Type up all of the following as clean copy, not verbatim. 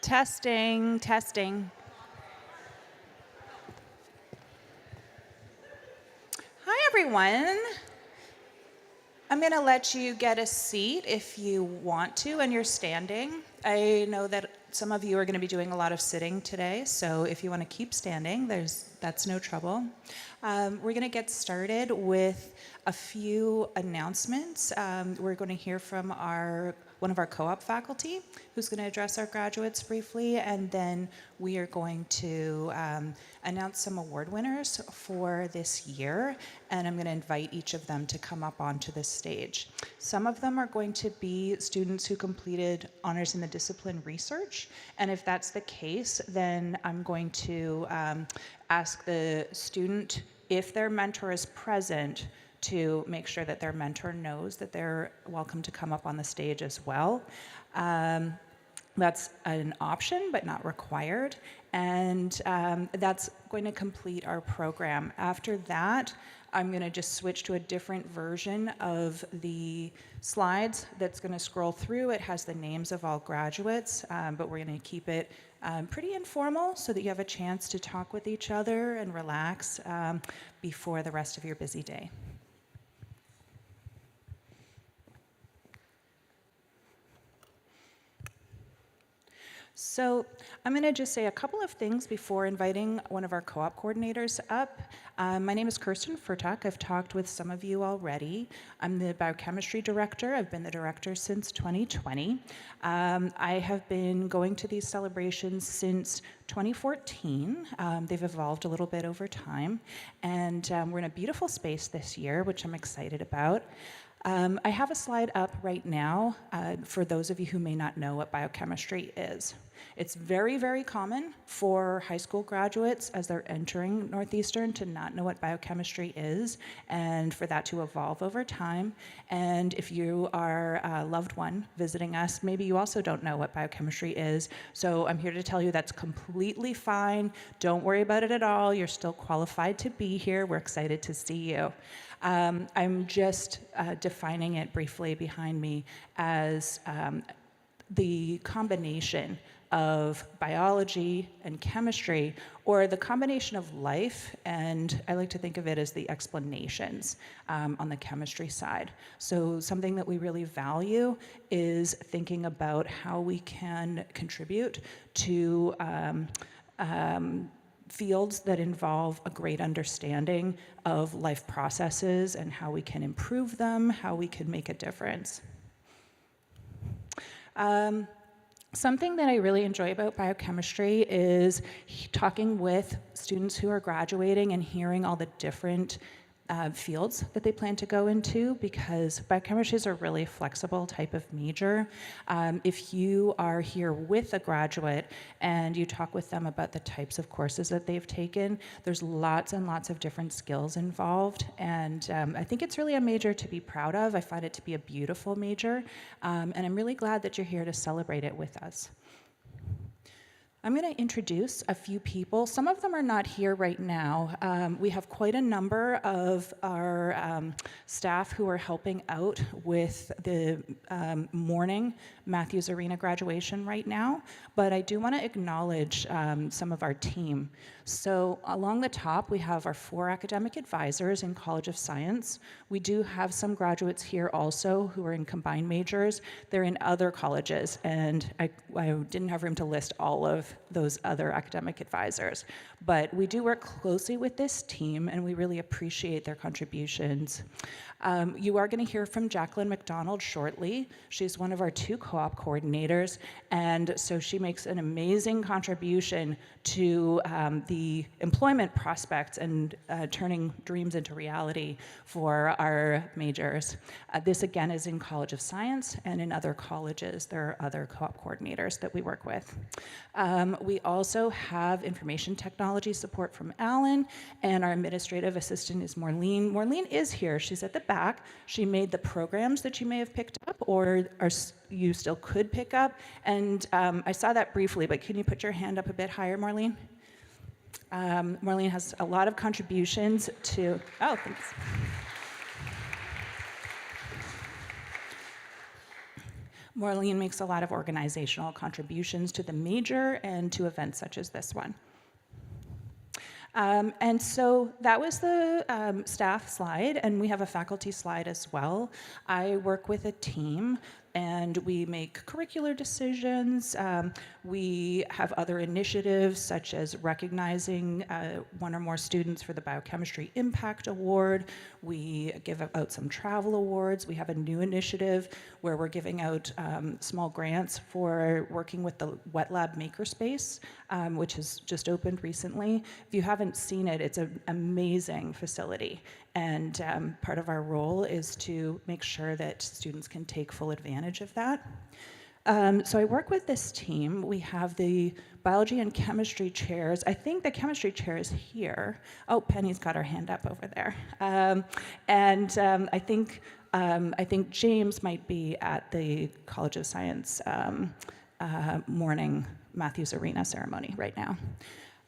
Testing, testing. Hi, everyone. I'm going to let you get a seat if you want to and you're standing. I know that some of you are going to be doing a lot of sitting today, so if you want to keep standing, that's no trouble. We're going to get started with a few announcements. We're going to hear from one of our co-op faculty who's going to address our graduates briefly, and then we are going to announce some award winners for this year, and I'm going to invite each of them to come up onto the stage. Some of them are going to be students who completed honors in the discipline research, and if that's the case, then I'm going to ask the student, if their mentor is present, to make sure that their mentor knows that they're welcome to come up on the stage as well. That's an option, but not required. And that's going to complete our program. After that, I'm going to just switch to a different version of the slides that's going to scroll through. It has the names of all graduates, but we're going to keep it pretty informal so that you have a chance to talk with each other and relax before the rest of your busy day. So I'm going to just say a couple of things before inviting one of our co-op coordinators up. My name is Kirsten Furtak. I've talked with some of you already. I'm the biochemistry director. I've been the director since 2020. I have been going to these celebrations since 2014. They've evolved a little bit over time, and we're in a beautiful space this year, which I'm excited about. I have a slide up right now for those of you who may not know what biochemistry is. It's very, very common for high school graduates as they're entering Northeastern to not know what biochemistry is, and for that to evolve over time. And if you are a loved one visiting us, maybe you also don't know what biochemistry is. So I'm here to tell you that's completely fine. Don't worry about it at all. You're still qualified to be here. We're excited to see you. I'm just defining it briefly behind me as the combination of biology and chemistry, or the combination of life, and I like to think of it as the explanations on the chemistry side. So something that we really value is thinking about how we can contribute to fields that involve a great understanding of life processes and how we can improve them, how we can make a difference. Something that I really enjoy about biochemistry is talking with students who are graduating and hearing all the different fields that they plan to go into, because biochemistry is a really flexible type of major. If you are here with a graduate and you talk with them about the types of courses that they've taken, there's lots and lots of different skills involved, and I think it's really a major to be proud of. I find it to be a beautiful major, and I'm really glad that you're here to celebrate it with us. I'm going to introduce a few people. Some of them are not here right now. We have quite a number of our staff who are helping out with the morning Matthews Arena graduation right now, but I do want to acknowledge some of our team. So along the top, we have our 4 academic advisors in College of Science. We do have some graduates here also who are in combined majors. They're in other colleges, and I didn't have room to list all of those other academic advisors. But we do work closely with this team, and we really appreciate their contributions. You are going to hear from Jacqueline McDonald shortly. She's one of our 2 co-op coordinators, and so she makes an amazing contribution to the employment prospects and turning dreams into reality for our majors. This again is in College of Science, and in other colleges there are other co-op coordinators that we work with. We also have information technology support from Alan, and our administrative assistant is Maureen. Maureen is here. She's at the back. She made the programs that you may have picked up or you still could pick up, and I saw that briefly, but can you put your hand up a bit higher, Maureen? Maureen has a lot of contributions to, oh, thanks. Maureen makes a lot of organizational contributions to the major and to events such as this one. And so that was the staff slide, and we have a faculty slide as well. I work with a team, and we make curricular decisions. We have other initiatives, such as recognizing one or more students for the Biochemistry Impact Award. We give out some travel awards. We have a new initiative where we're giving out small grants for working with the Wet Lab Makerspace, which has just opened recently. If you haven't seen it, it's an amazing facility. And part of our role is to make sure that students can take full advantage of that. So I work with this team. We have the biology and chemistry chairs. I think the chemistry chair is here. Oh, Penny's got her hand up over there. I think James might be at the College of Science morning Matthews Arena ceremony right now.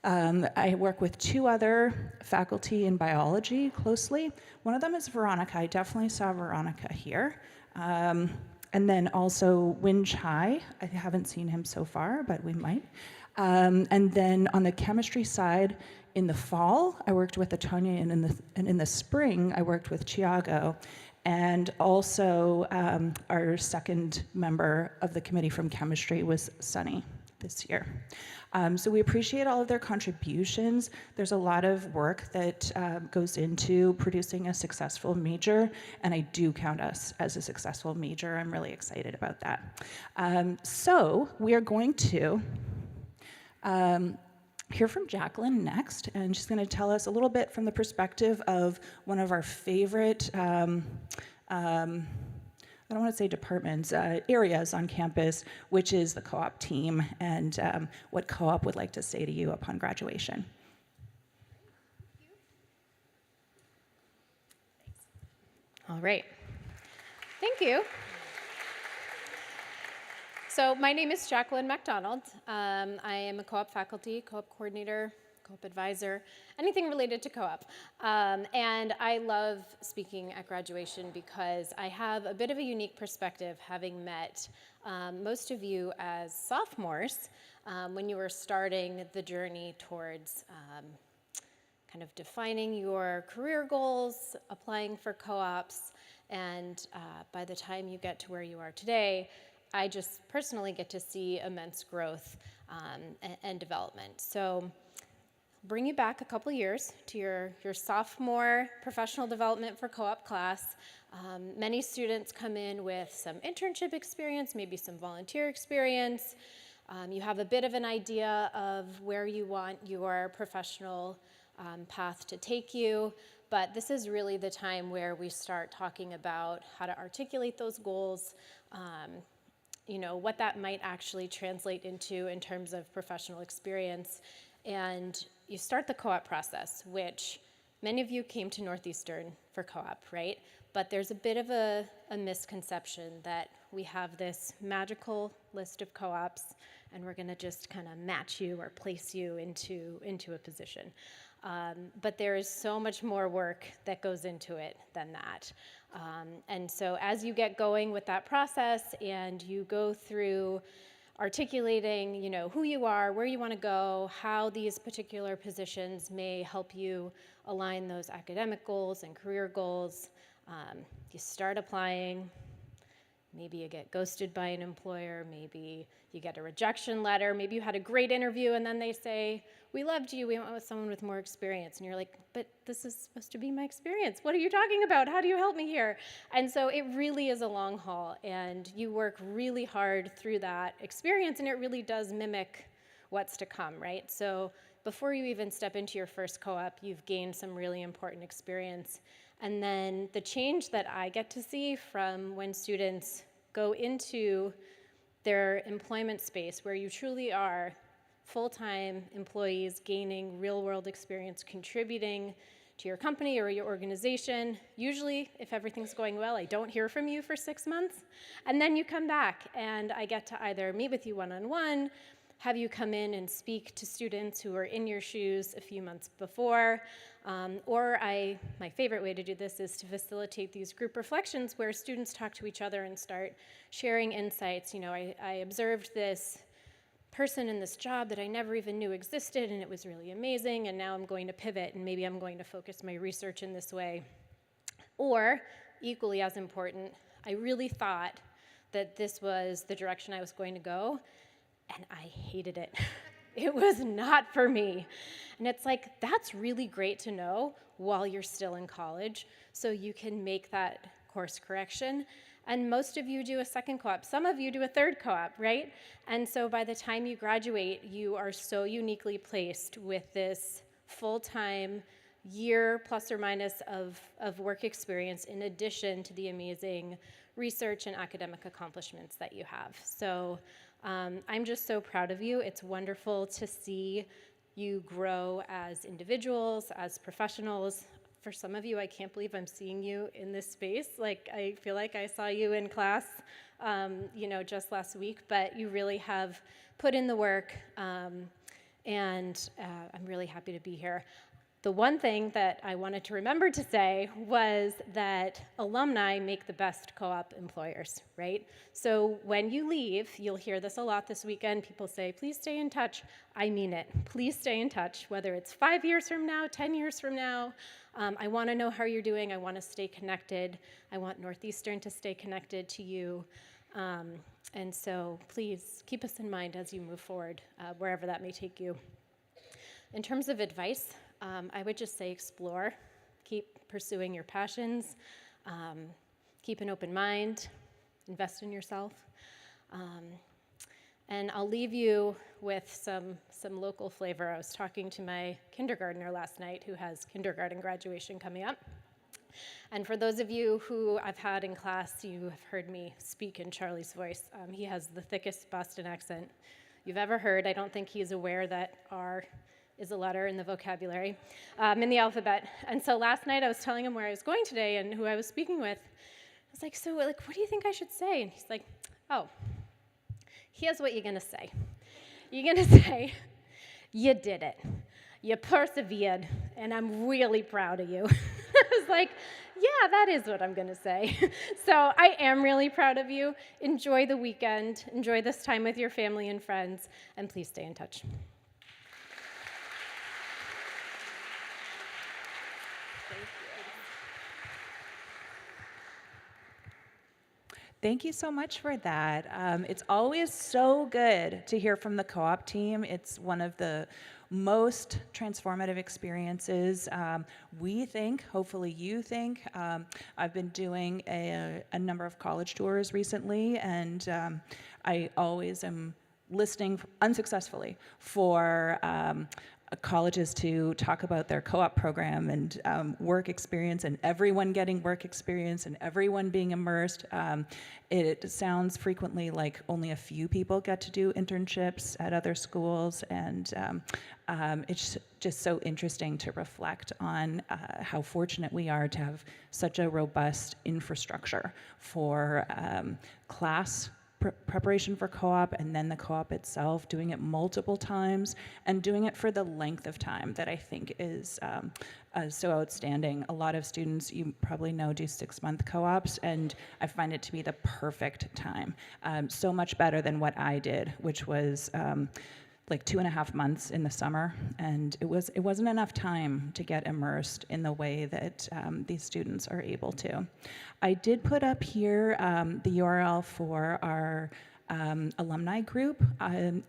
I work with two other faculty in biology closely. One of them is Veronica. I definitely saw Veronica here. And then also Win Chai. I haven't seen him so far, but we might. And then on the chemistry side, in the fall, I worked with Atonia, and in the spring, I worked with Chiago. And also, our second member of the committee from chemistry was Sunny this year. So we appreciate all of their contributions. There's a lot of work that goes into producing a successful major, and I do count us as a successful major. I'm really excited about that. So we are going to hear from Jacqueline next, and she's going to tell us a little bit from the perspective of one of our favorite I don't want to say departments, areas on campus, which is the co-op team, and what co-op would like to say to you upon graduation. All right. Thank you. So my name is Jacqueline MacDonald. I am a co-op faculty, co-op coordinator, co-op advisor, anything related to co-op. And I love speaking at graduation because I have a bit of a unique perspective, having met most of you as sophomores when you were starting the journey towards kind of defining your career goals, applying for co-ops, and by the time you get to where you are today, I just personally get to see immense growth and development. So bring you back a couple years to your sophomore professional development for co-op class. Many students come in with some internship experience, maybe some volunteer experience. You have a bit of an idea of where you want your professional path to take you, but this is really the time where we start talking about how to articulate those goals, what that might actually translate into in terms of professional experience. And you start the co-op process, which many of you came to Northeastern for co-op, right? But there's a bit of a misconception that we have this magical list of co-ops and we're gonna just kind of match you or place you into a position. But there is so much more work that goes into it than that. And so as you get going with that process and you go through articulating, who you are, where you want to go, how these particular positions may help you align those academic goals and career goals. You start applying. Maybe you get ghosted by an employer. Maybe you get a rejection letter. Maybe you had a great interview and then they say, we loved you, we went with someone with more experience. And you're like, but this is supposed to be my experience. What are you talking about? How do you help me here? And so it really is a long haul, and you work really hard through that experience, and it really does mimic what's to come, right? So before you even step into your first co-op, you've gained some really important experience. And then the change that I get to see from when students go into their employment space, where you truly are full-time employees gaining real-world experience, contributing to your company or your organization. Usually, if everything's going well, I don't hear from you for 6 months. And then you come back, and I get to either meet with you one-on-one, have you come in and speak to students who are in your shoes a few months before, My favorite way to do this is to facilitate these group reflections where students talk to each other and start sharing insights. You know, I observed this person in this job that I never even knew existed, and it was really amazing, and now I'm going to pivot, and maybe I'm going to focus my research in this way. Or, equally as important, I really thought that this was the direction I was going to go, and I hated it. It was not for me. And it's like, that's really great to know while you're still in college, so you can make that course correction. And most of you do a second co-op. Some of you do a third co-op, right? And so by the time you graduate, you are so uniquely placed with this full-time year plus or minus of work experience in addition to the amazing research and academic accomplishments that you have. So I'm just so proud of you. It's wonderful to see you grow as individuals, as professionals. For some of you, I can't believe I'm seeing you in this space. Like, I feel like I saw you in class, just last week, but you really have put in the work, and I'm really happy to be here. The one thing that I wanted to remember to say was that alumni make the best co-op employers, right? So when you leave, you'll hear this a lot this weekend. People say, please stay in touch. I mean it. Please stay in touch, whether it's 5 years from now, 10 years from now. I want to know how you're doing. I want to stay connected. I want Northeastern to stay connected to you. And so please keep us in mind as you move forward, wherever that may take you. In terms of advice, I would just say explore, keep pursuing your passions, keep an open mind, invest in yourself. And I'll leave you with some local flavor. I was talking to my kindergartner last night who has kindergarten graduation coming up. And for those of you who I've had in class, you have heard me speak in Charlie's voice. He has the thickest Boston accent you've ever heard. I don't think he's aware that R is a letter in the vocabulary, in the alphabet. And so last night I was telling him where I was going today and who I was speaking with. I was like, so what do you think I should say? And he's like, oh, here's what you're gonna say. You're gonna say, you did it. You persevered, and I'm really proud of you. I was like, yeah, that is what I'm gonna say. So I am really proud of you. Enjoy the weekend, enjoy this time with your family and friends, and please stay in touch. Thank you so much for that. It's always so good to hear from the co-op team. It's one of the most transformative experiences. We think, hopefully you think. I've been doing a number of college tours recently, and I always am listening unsuccessfully for colleges to talk about their co-op program and work experience, and everyone getting work experience and everyone being immersed. It sounds frequently like only a few people get to do internships at other schools, and it's just so interesting to reflect on how fortunate we are to have such a robust infrastructure for class preparation for co-op, and then the co-op itself, doing it multiple times and doing it for the length of time that I think is so outstanding. A lot of students, you probably know, do 6-month co-ops, and I find it to be the perfect time. So much better than what I did, which was like 2.5 months in the summer, and it wasn't enough time to get immersed in the way that these students are able to. I did put up here the URL for our alumni group.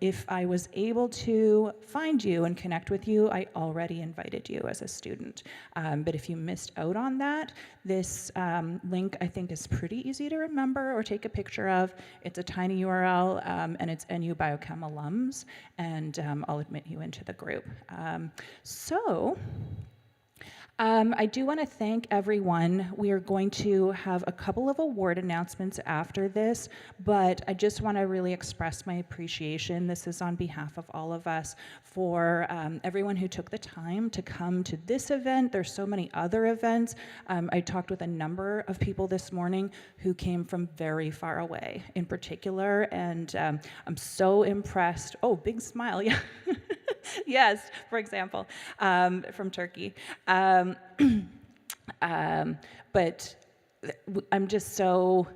If I was able to find you and connect with you, I already invited you as a student. But if you missed out on that, this link I think is pretty easy to remember or take a picture of. It's a tiny URL, and it's NU Biochem alums, and I'll admit you into the group. I do want to thank everyone. We are going to have a couple of award announcements after this, but I just want to really express my appreciation. This is on behalf of all of us for everyone who took the time to come to this event. There's so many other events. I talked with a number of people this morning who came from very far away in particular, and I'm so impressed. Oh, big smile, yeah. Yes, for example, from Turkey. But I'm just so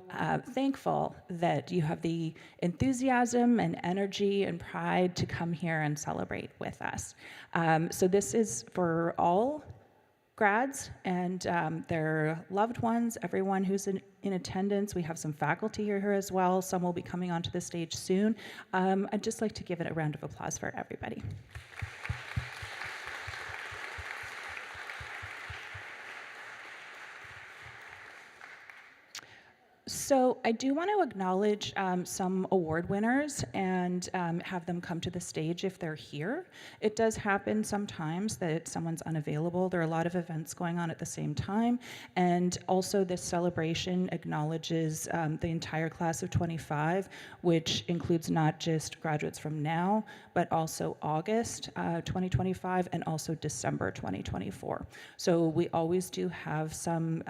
thankful that you have the enthusiasm and energy and pride to come here and celebrate with us. So this is for all grads and their loved ones, everyone who's in attendance. We have some faculty here as well. Some will be coming onto the stage soon. I'd just like to give it a round of applause for everybody. So I do want to acknowledge some award winners and have them come to the stage if they're here. It does happen sometimes that someone's unavailable. There are a lot of events going on at the same time. And also this celebration acknowledges the entire class of 25, which includes not just graduates from now, but also August 2025 and also December 2024. So we always do have some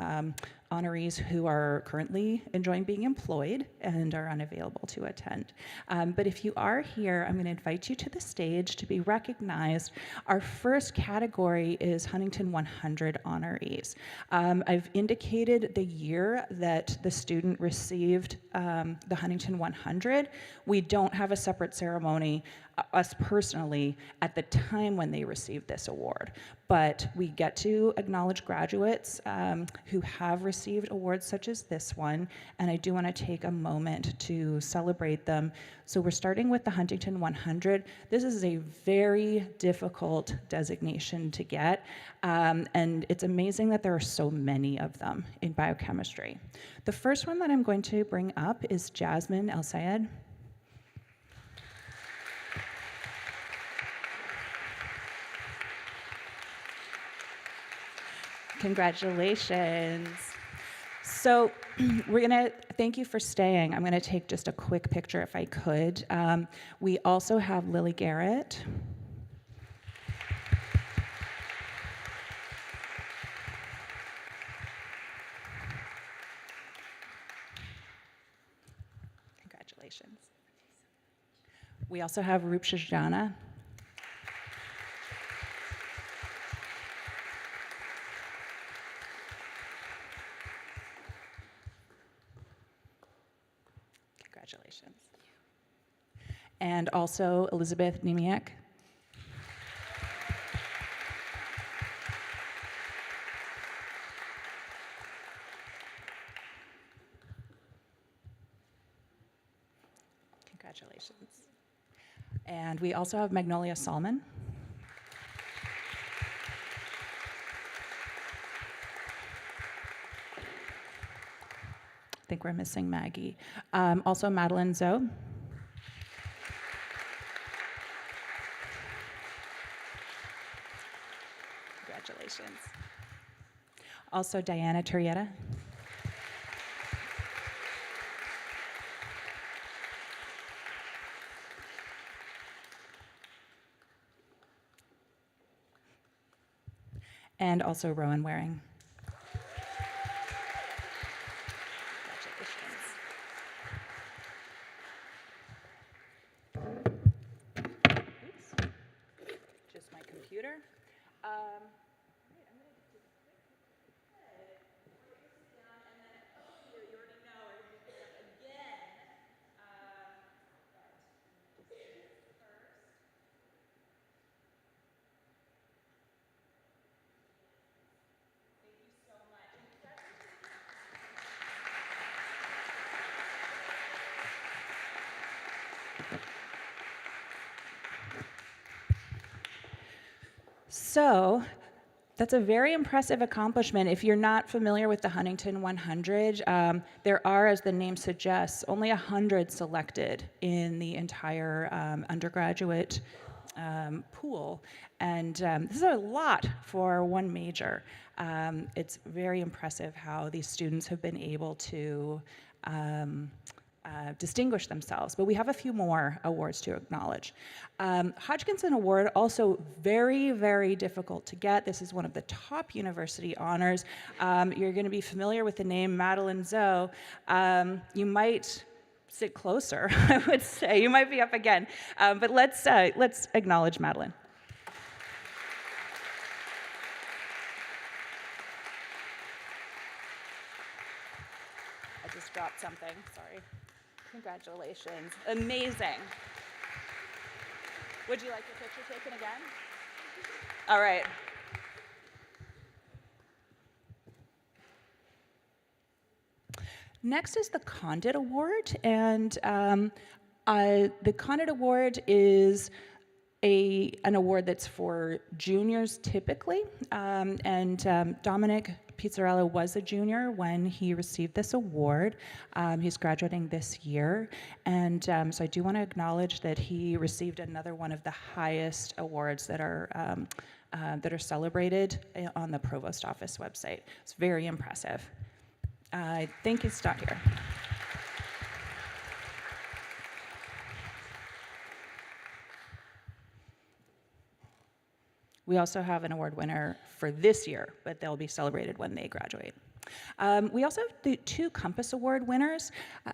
honorees who are currently enjoying being employed and are unavailable to attend. But if you are here, I'm going to invite you to the stage to be recognized. Our first category is Huntington 100 honorees. I've indicated the year that the student received the Huntington 100. We don't have a separate ceremony, us personally, at the time when they received this award. But we get to acknowledge graduates who have received awards such as this one, and I do want to take a moment to celebrate them. So we're starting with the Huntington 100. This is a very difficult designation to get, and it's amazing that there are so many of them in biochemistry. The first one that I'm going to bring up is Jasmine El Sayed. Congratulations. So we're gonna, thank you for staying. I'm gonna take just a quick picture if I could. We also have Lily Garrett. Congratulations. We also have Rupsha Jana. Congratulations. And also Elizabeth Nemiak. Congratulations. And we also have Magnolia Salmon. I think we're missing Maggie. Also Madeline Zoe. Congratulations. Also Diana Turrieta. And also Rowan Waring. Just my computer. Wait, I'm gonna do this quick. And then, you already know I will do it again. Thank you so much. So that's a very impressive accomplishment. If you're not familiar with the Huntington 100, there are, as the name suggests, only 100 selected in the entire undergraduate pool. And this is a lot for one major. It's very impressive how these students have been able to distinguish themselves, but we have a few more awards to acknowledge. Hodgkinson Award, also very, very difficult to get. This is one of the top university honors. You're going to be familiar with the name Madeline Zoe. You might sit closer, I would say. You might be up again, but let's acknowledge Madeline. dropped something, sorry. Congratulations, amazing. Would you like your picture taken again? All right. Next is the Condit Award, and the Condit Award is an award that's for juniors typically, and Dominic Pizzarella was a junior when he received this award. He's graduating this year, and so I do want to acknowledge that he received another one of the highest awards that are celebrated on the Provost Office website. It's very impressive. I think he's not here. We also have an award winner for this year, but they'll be celebrated when they graduate. We also have the 2 Compass Award winners.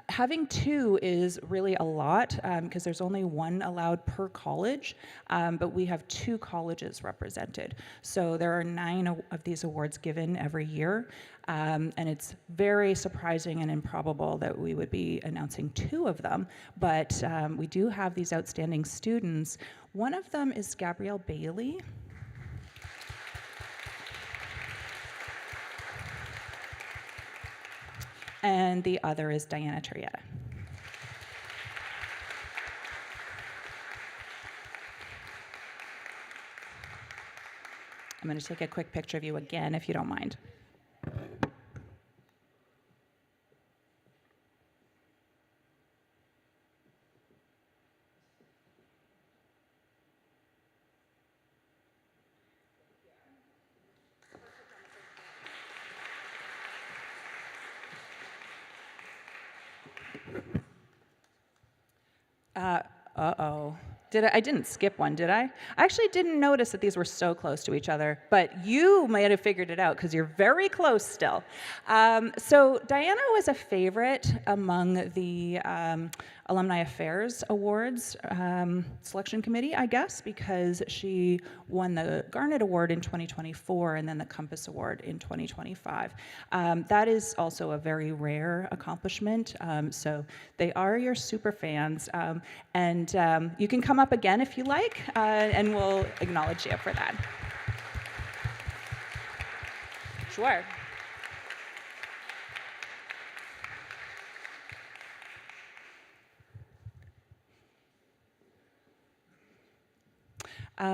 Having 2 is really a lot because there's only 1 allowed per college, but we have 2 colleges represented. So there are 9 of these awards given every year, and it's very surprising and improbable that we would be announcing 2 of them, but we do have these outstanding students. One of them is Gabrielle Bailey. And the other is Diana Terrietta. I'm going to take a quick picture of you again, if you don't mind. Uh-oh. I didn't skip one, did I? I actually didn't notice that these were so close to each other, but you might have figured it out because you're very close still. So Diana was a favorite among the Alumni Affairs Awards selection committee, I guess, because she won the Garnet Award in 2024 and then the Compass Award in 2025. That is also a very rare accomplishment, so they are your super fans, and you can come up again if you like, and we'll acknowledge you for that. Sure.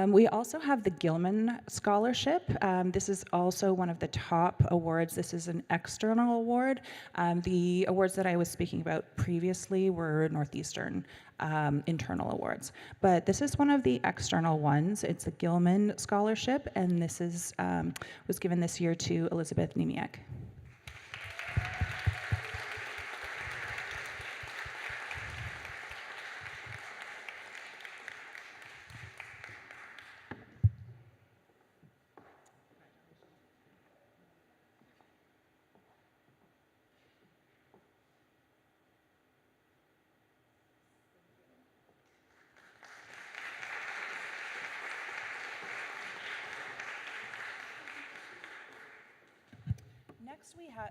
We also have the Gilman Scholarship. This is also one of the top awards. This is an external award. The awards that I was speaking about previously were Northeastern internal awards. But this is one of the external ones. It's the Gilman Scholarship, and this was given this year to Elizabeth Nemiak. Next we have,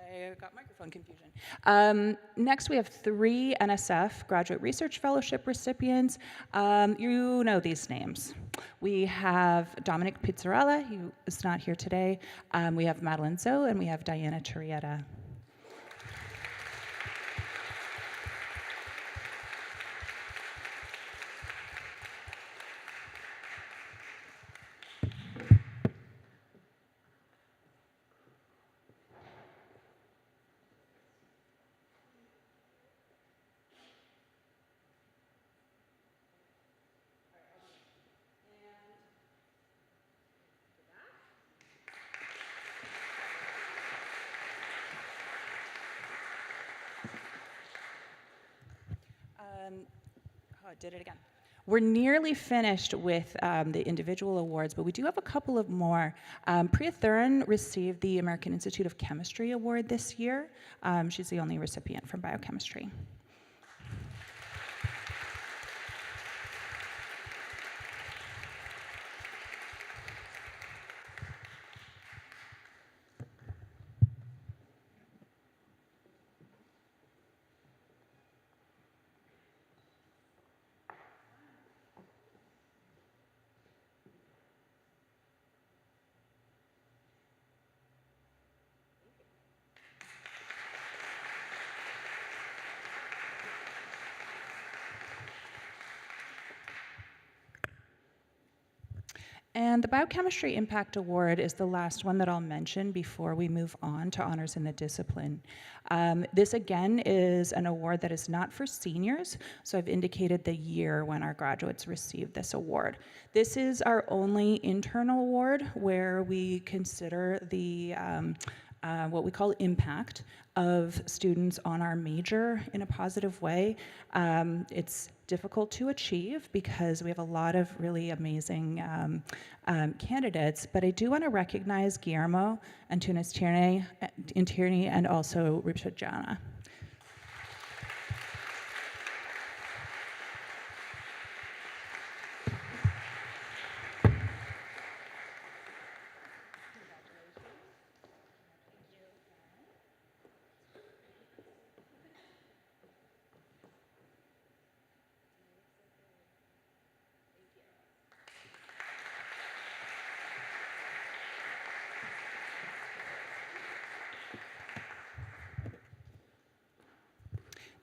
I got microphone confusion. Next we have 3 NSF Graduate Research Fellowship recipients. You know these names. We have Dominic Pizzarella, who is not here today. We have Madeline Zoe, and we have Diana Terrietta. Did it again. We're nearly finished with the individual awards, but we do have a couple of more. Priya Thurin received the American Institute of Chemistry Award this year. She's the only recipient from biochemistry. And the Biochemistry Impact Award is the last one that I'll mention before we move on to honors in the discipline. This again is an award that is not for seniors, so I've indicated the year when our graduates received this award. This is our only internal award where we consider the what we call impact of students on our major in a positive way. It's difficult to achieve because we have a lot of really amazing candidates, but I do want to recognize Guillermo, Antunes Tierney, and also Rupsha Jana.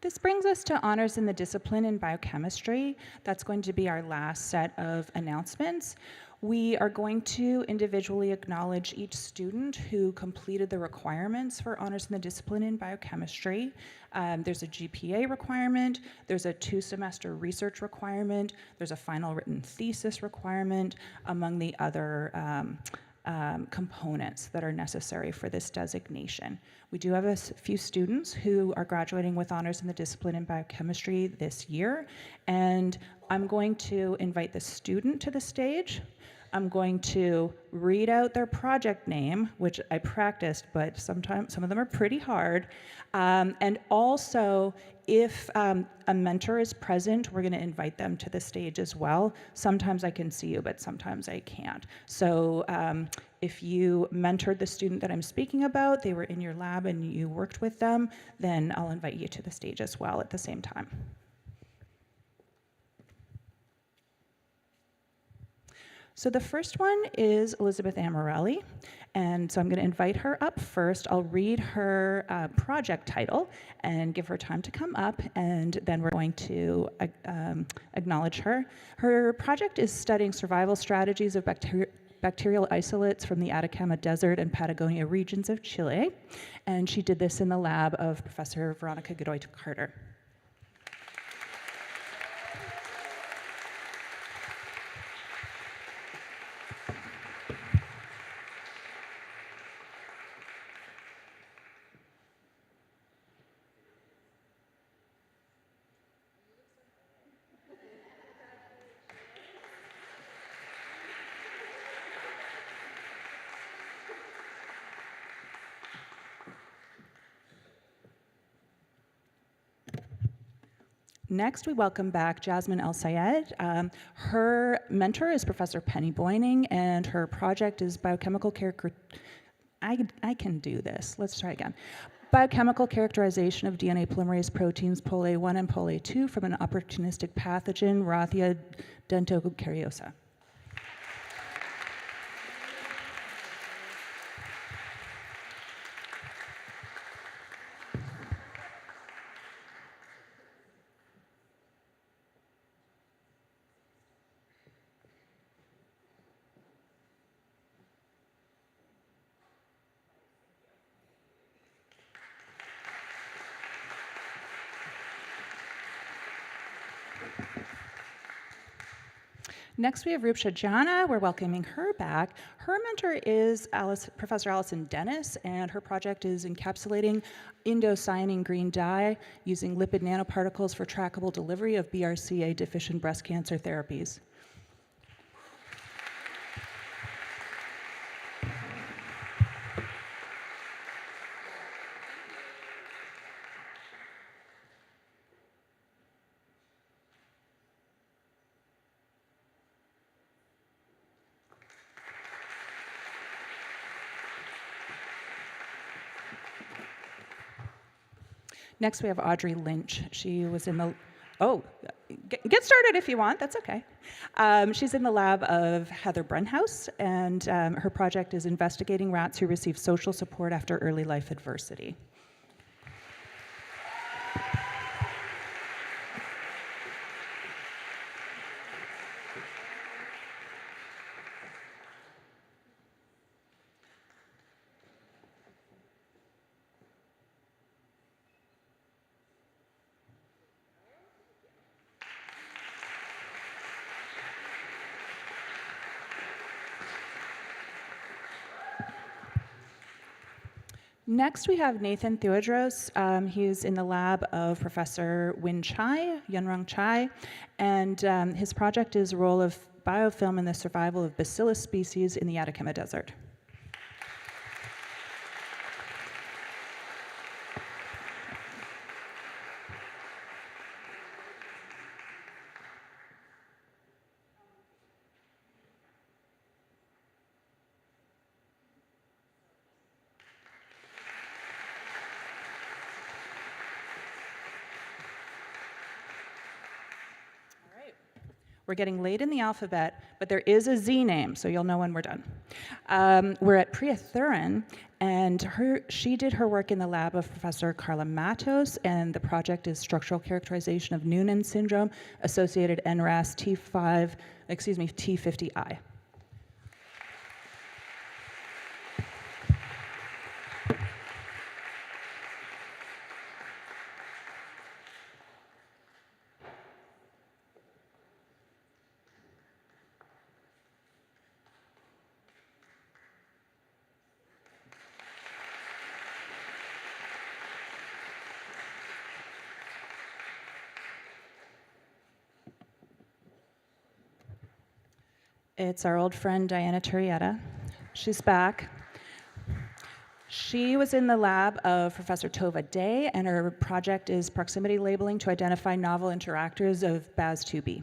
This brings us to honors in the discipline in biochemistry. That's going to be our last set of announcements. We are going to individually acknowledge each student who completed the requirements for honors in the discipline in biochemistry. There's a GPA requirement, there's a 2-semester research requirement, there's a final written thesis requirement, among the other components that are necessary for this designation. We do have a few students who are graduating with honors in the discipline in biochemistry this year, and I'm going to invite the student to the stage. I'm going to read out their project name, which I practiced, but sometimes some of them are pretty hard. And also, if a mentor is present, we're going to invite them to the stage as well. Sometimes I can see you, but sometimes I can't. So if you mentored the student that I'm speaking about, they were in your lab and you worked with them, then I'll invite you to the stage as well at the same time. So the first one is Elizabeth Amarelli, and so I'm going to invite her up first. I'll read her project title and give her time to come up, and then we're going to acknowledge her. Her project is studying survival strategies of bacterial isolates from the Atacama Desert and Patagonia regions of Chile, and she did this in the lab of Professor Veronica Godoy Carter. Next, we welcome back Jasmine El Sayed. Her mentor is Professor Penny Boyning, and her project is biochemical character. I can do this. Let's try again. Biochemical characterization of DNA polymerase proteins POL-A1 and POL-A2 from an opportunistic pathogen, Rothia dentocariosa. Next, we have Rupsha Jana. We're welcoming her back. Her mentor is Professor Allison Dennis, and her project is encapsulating indocyanine green dye using lipid nanoparticles for trackable delivery of BRCA-deficient breast cancer therapies. Next, we have Audrey Lynch. She was in the, get started if you want, that's okay. She's in the lab of Heather Brunhouse, and her project is investigating rats who receive social support after early life adversity. Next, we have Nathan Theodros. He's in the lab of Professor Yunrong Chai, and his project is role of biofilm in the survival of bacillus species in the Atacama Desert. We're getting late in the alphabet, but there is a Z name, so you'll know when we're done. We're at Priya Thurin, and she did her work in the lab of Professor Carla Matos, and the project is structural characterization of Noonan syndrome, associated NRAS T50I. It's our old friend Diana Turrieta. She's back. She was in the lab of Professor Tova Day, and her project is proximity labeling to identify novel interactors of BAS2B.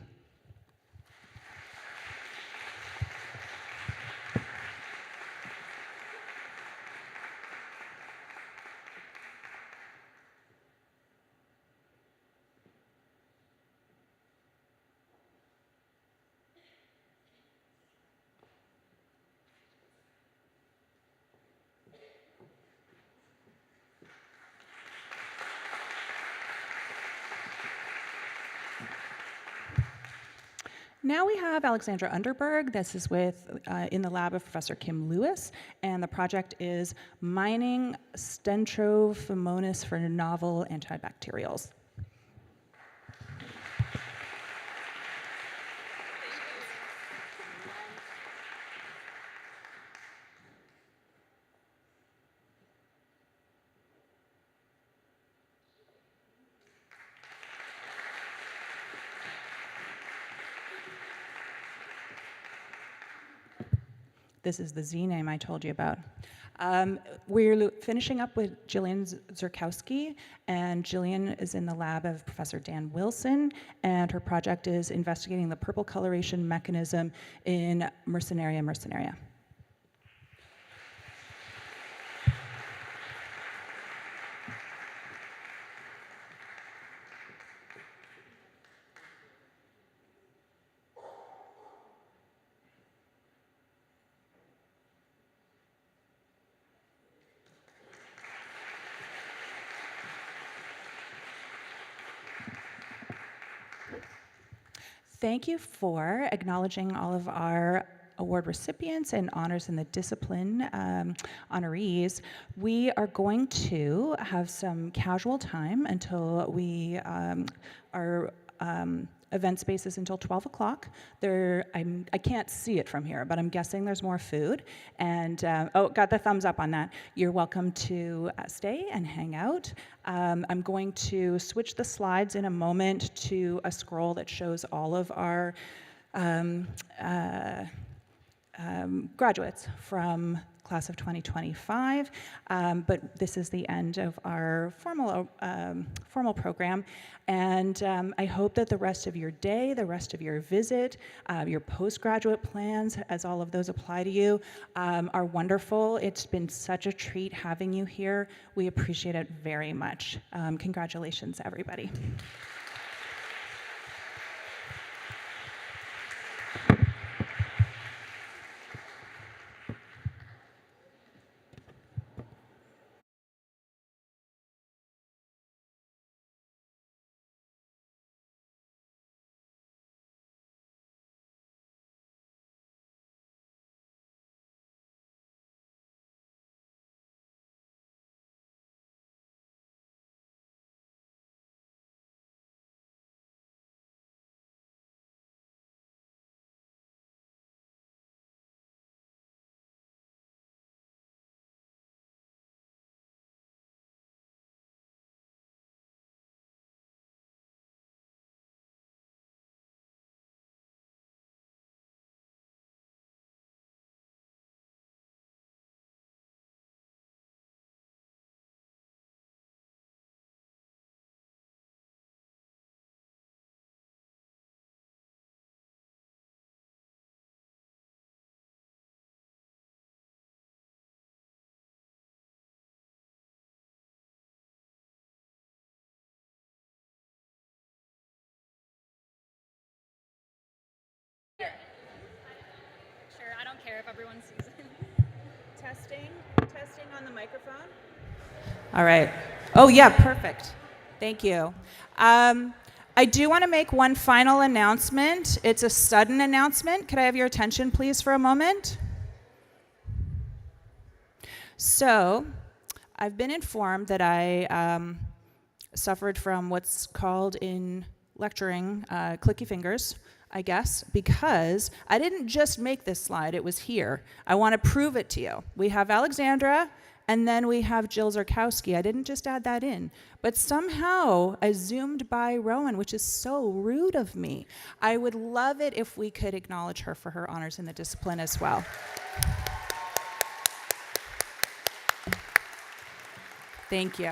Now we have Alexandra Underberg. This is in the lab of Professor Kim Lewis, and the project is mining Stentrophomonas for novel antibacterials. This is the Z name I told you about. We're finishing up with Jillian Zurkowski, and Jillian is in the lab of Professor Dan Wilson, and her project is investigating the purple coloration mechanism in Mercenaria mercenaria. Thank you for acknowledging all of our award recipients and honors in the discipline honorees. We are going to have some casual time until our event space is until 12 o'clock. I can't see it from here, but I'm guessing there's more food. And, got the thumbs up on that. You're welcome to stay and hang out. I'm going to switch the slides in a moment to a scroll that shows all of our graduates from class of 2025, but this is the end of our formal program, and I hope that the rest of your day, the rest of your visit, your postgraduate plans, as all of those apply to you, are wonderful. It's been such a treat having you here. We appreciate it very much. Congratulations, everybody. everyone sees it. Testing on the microphone. All right. Oh, yeah, perfect. Thank you. I do want to make one final announcement. It's a sudden announcement. Could I have your attention, please, for a moment? So, I've been informed that I suffered from what's called in lecturing clicky fingers, I guess, because I didn't just make this slide, it was here. I want to prove it to you. We have Alexandra, and then we have Jill Zerkowski. I didn't just add that in. But somehow I zoomed by Rowan, which is so rude of me. I would love it if we could acknowledge her for her honors in the discipline as well. Thank you.